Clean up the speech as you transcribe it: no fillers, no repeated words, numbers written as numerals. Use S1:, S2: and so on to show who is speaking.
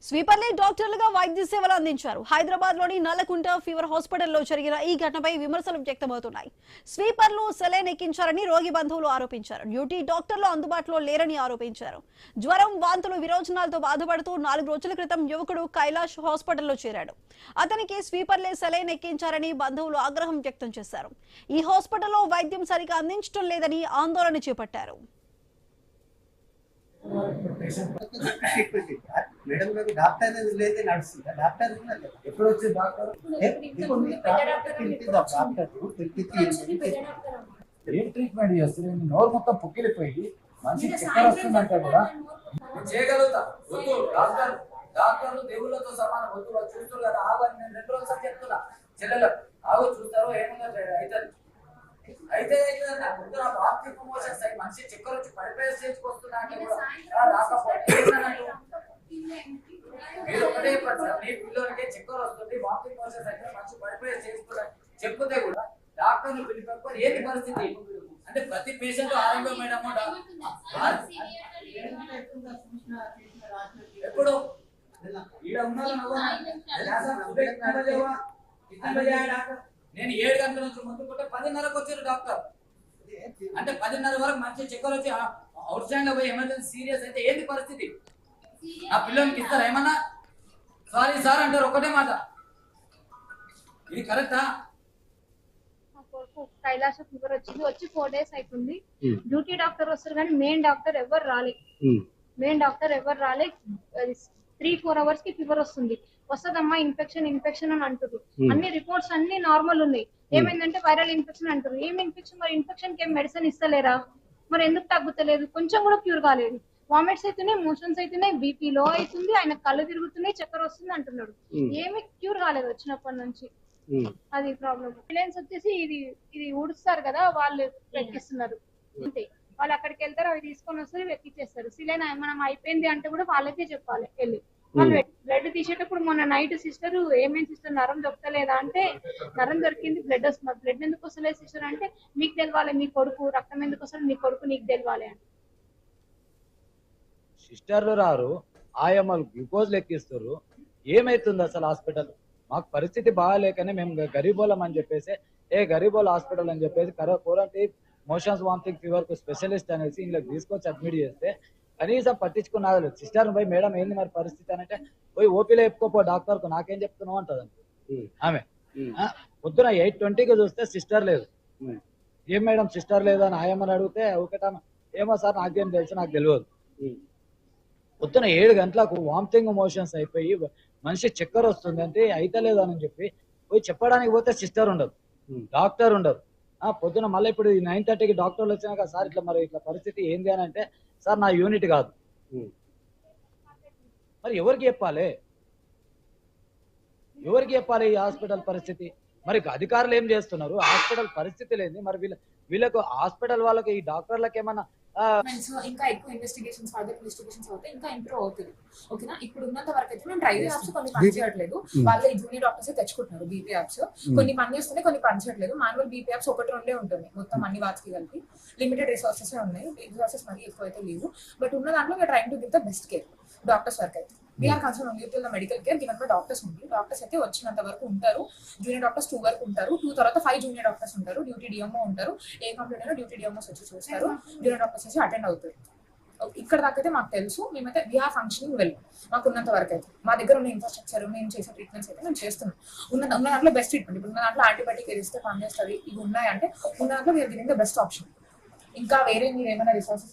S1: స్వీపర్లే డాక్టర్లుగా వైద్య సేవలు అందించారు. హైదరాబాద్ లోని నల్లకుంట ఫీవర్ హాస్పిటల్లో జరిగిన ఈ ఘటనపై విమర్శలు వ్యక్తమవుతున్నాయి. స్వీపర్లు సెలైన్ ఎక్కించారని రోగి బంధువులు ఆరోపించారు. డ్యూటీ డాక్టర్లు అందుబాటులో లేరని ఆరోపించారు. జ్వరం, వాంతులు, విరోచనాలతో బాధపడుతూ 4 రోజుల క్రితం యువకుడు కైలాష్ హాస్పిటల్లో చేరాడు. అతనికి స్వీపర్లే సెలైన్ ఎక్కించారని బంధువులు ఆగ్రహం వ్యక్తం చేశారు. ఈ హాస్పిటల్లో వైద్యం సరిగా అందించడం లేదని ఆందోళన చేపట్టారు.
S2: మేడం గారు డాక్టర్ అనేది లేదే నడుస్తుంది. డాక్టర్ ఎప్పుడు వచ్చే డాక్టర్
S3: ఏం ట్రీట్మెంట్ చేస్తారు? నోరు మొత్తం పుక్కిలిపోయి మనిషి చక్కెర వస్తుందంటే కూడా
S4: చేయగలుగుతా. వద్దు డాక్టర్, డాక్టర్లు దేవుళ్ళతో సమానం. వద్దు చూస్తారు కదా, ఆగని నేను 2 రోజులు సార్ చెప్తున్నా. చెల్లెలు ఆగు, చూస్తారు ఏముందో అవుతుంది అయితే ముందు ఆర్థిక మోషన్స్ అయ్యి మనిషి చక్కెర వచ్చి పడిపోయే స్టేజ్కి వస్తున్నా అంటే కూడా రాకపోతే మీరు ఒకటే మీ పిల్లలకే చక్కెర వస్తుంది, ఆర్థిక మోషన్స్ అయితే మనిషి పడిపోయే స్టేజ్ కూడా చెప్తే కూడా డాక్టర్లు పిలిపి ఏంటి పరిస్థితి అంటే ప్రతి పేషెంట్ ఆరోగ్యం మేడము ఎప్పుడు ఈడ నేను 7 గంటల నుంచి ముందు 10:30కు వచ్చారు డాక్టర్. అంటే 10:30 వరకు మంచి చెక్కలు వచ్చి అవుట్ స్టాండ్ పోయి ఎమర్జెన్సీ సీరియస్ అయితే ఏంటి పరిస్థితి? ఆ పిల్లలకి ఇస్తారా ఏమన్నా? సారీ సార్ అంటారు ఒకటే మాట. ఇది కరెక్టా?
S5: కైలాస ఫీవర్ వచ్చి 4 days అవుతుంది. డ్యూటీ డాక్టర్ వస్తారు కానీ మెయిన్ డాక్టర్ ఎవరు రాలే. 3-4 hours కి ఫీవర్ వస్తుంది. వస్తుందమ్మా ఇన్ఫెక్షన్ అని అంటారు. అన్ని రిపోర్ట్స్ అన్ని నార్మల్ ఉన్నాయి. ఏమైందంటే వైరల్ ఇన్ఫెక్షన్ అంటారు. ఏం ఇన్ఫెక్షన్? మరి ఇన్ఫెక్షన్ కి ఏం మెడిసిన్ ఇస్తలేరా? మరి ఎందుకు తగ్గుతలేదు? కొంచెం కూడా క్యూర్ కాలేదు. వామిట్స్ అవుతున్నాయి, మోషన్స్ అవుతున్నాయి, బీపీ లో అవుతుంది, ఆయన కళ్ళు తిరుగుతున్నాయి, చక్కెర వస్తుంది అంటున్నాడు. ఏమి క్యూర్ కాలేదు వచ్చినప్పటి నుంచి. అది ప్రాబ్లం. అంబులెన్స్ వచ్చేసి ఇది ఊడుస్తారు కదా, వాళ్ళు ఎక్కిస్తున్నారు అంతే. వాళ్ళు అక్కడికి వెళ్తారు, అవి తీసుకొని వస్తారు, ఎక్కిచ్చేస్తారు. సిలైన్ మనం అయిపోయింది అంటే కూడా వాళ్ళకే చెప్పాలి వెళ్ళి. వాళ్ళు బ్లడ్ తీసేటప్పుడు మొన్న నైట్ సిస్టర్ ఏమేమి సిస్టర్ నరం దొరకలేదా అంటే, నరం దొరికింది, బ్లడ్ వస్తుంది. బ్లడ్ ఎందుకు వస్తలేదు సిస్టర్ అంటే, మీకు తెలవాలి మీ కొడుకు, రక్తం ఎందుకు వస్తుంది మీ కొడుకు, నీకు తెలవాలి అంటే.
S3: సిస్టర్లు రారు, ఆయమ్మలు గ్లూకోజ్ లెక్కిస్తారు. ఏమైతుంది అసలు హాస్పిటల్? మాకు పరిస్థితి బాగాలేకనే మేము గరీబోలం అని చెప్పేసి గరీబోల్ హాస్పిటల్ అని చెప్పేసి కోరంటీ మోషన్స్ వామిటింగ్ ఫీవర్ కు స్పెషలిస్ట్ అనేసి ఇంట్లో తీసుకొచ్చి అడ్మిట్ చేస్తే కనీసం పట్టించుకున్నారు. సిస్టర్ పోయి మేడం ఏంది మరి పరిస్థితి అని అంటే, పోయి ఓపీలో చెప్పుకోపో డాక్టర్ కు, నాకేం చెప్తున్నావు అంటదండి ఆమె. పొద్దున 8:20కి చూస్తే సిస్టర్ లేదు. ఏం మేడం సిస్టర్ లేదు అని ఆయమ్మని అడిగితే ఒకట ఏమో సార్ నాకేం తెలుసు, నాకు తెలియదు. పొద్దున 7 గంటలకు వామిటింగ్ మోషన్స్ అయిపోయి మనిషి చక్కెర వస్తుంది అంటే అయితలేదు అని చెప్పి పోయి చెప్పడానికి పోతే సిస్టర్ ఉండదు, డాక్టర్ ఉండదు. పొద్దున మళ్ళీ ఇప్పుడు 9:30కి డాక్టర్లు వచ్చినాక సార్ ఇట్లా మరి ఇట్లా పరిస్థితి ఏంది అని అంటే, సార్ నా యూనిట్ కాదు. మరి ఎవరికి చెప్పాలి? ఈ హాస్పిటల్ పరిస్థితి? మరి అధికారులు ఏం చేస్తున్నారు? హాస్పిటల్ పరిస్థితి లేదు. మరి వీళ్ళకు హాస్పిటల్ వాళ్ళకి ఈ డాక్టర్లకు ఏమన్నా
S6: ఇంకా ఎక్కువ ఇన్వెస్టిగేషన్స్ అవుతాయి, ఇంకా ఇంప్రూవ్ అవుతుంది. ఓకేనా? ఇప్పుడు ఉన్నంత వరకు అయితే మేము డ్రైవ్ యాప్స్ కొన్ని పనిచేయట్లేదు. వాళ్ళే జూనియర్ డాక్టర్స్ తెచ్చుకుంటున్నారు బీపీ యాప్స్. కొన్ని పనిచేస్తున్నాయి, కొన్ని పనిచేయట్లేదు. మాన్యువల్ బీపీ యాప్స్ 1-2 ఉంటుంది మొత్తం అన్ని వాట్స్ కి కలిపి. లిమిటెడ్ రిసోర్సెస్ ఉన్నాయి, రిసోర్సెస్ మరీ ఎక్కువ అయితే లేవు. బట్ ఉన్న దాంట్లో we are trying to give the best care. Doctors work అయితే we are concern only to the medical care given by doctors ఉంది. డాక్టర్స్ అయితే వచ్చినంత వరకు ఉంటారు. జూనియర్ డాక్టర్స్ 2 వరకు ఉంటారు. 2 తర్వాత 5 జూనియర్ డాక్టర్స్ ఉంటారు. డ్యూటీ డిఎంఓ ఉంటారు. ఏ కంప్లీట్ అయినా డ్యూటీ డిఎంఓస్ వచ్చి చూస్తారు. జూనియర్ డాక్టర్స్ వచ్చి అటెండ్ అవుతారు. ఇక్కడ దాకా అయితే మాకు తెలుసు. మేమైతే వీఆర్ ఫంక్షనింగ్ వెల్. మాకు ఉన్నంత వరకు అయితే మా దగ్గర ఉన్న ఇన్ఫ్రాస్ట్రక్చర్, మేము చేసే ట్రీట్మెంట్స్ అయితే మేము చేస్తున్నాం. ఉన్న దాంట్లో బెస్ట్ ట్రీట్మెంట్. ఇప్పుడు ఉన్న దాంట్లో యాంటీబయాటిక్ ఇస్తే పనిచేస్తుంది. ఇవి ఉన్నాయంటే ఉన్న దాంట్లో we are giving the best option. ఇంకా వేరే మీరు ఏమైనా రిసోర్సెస్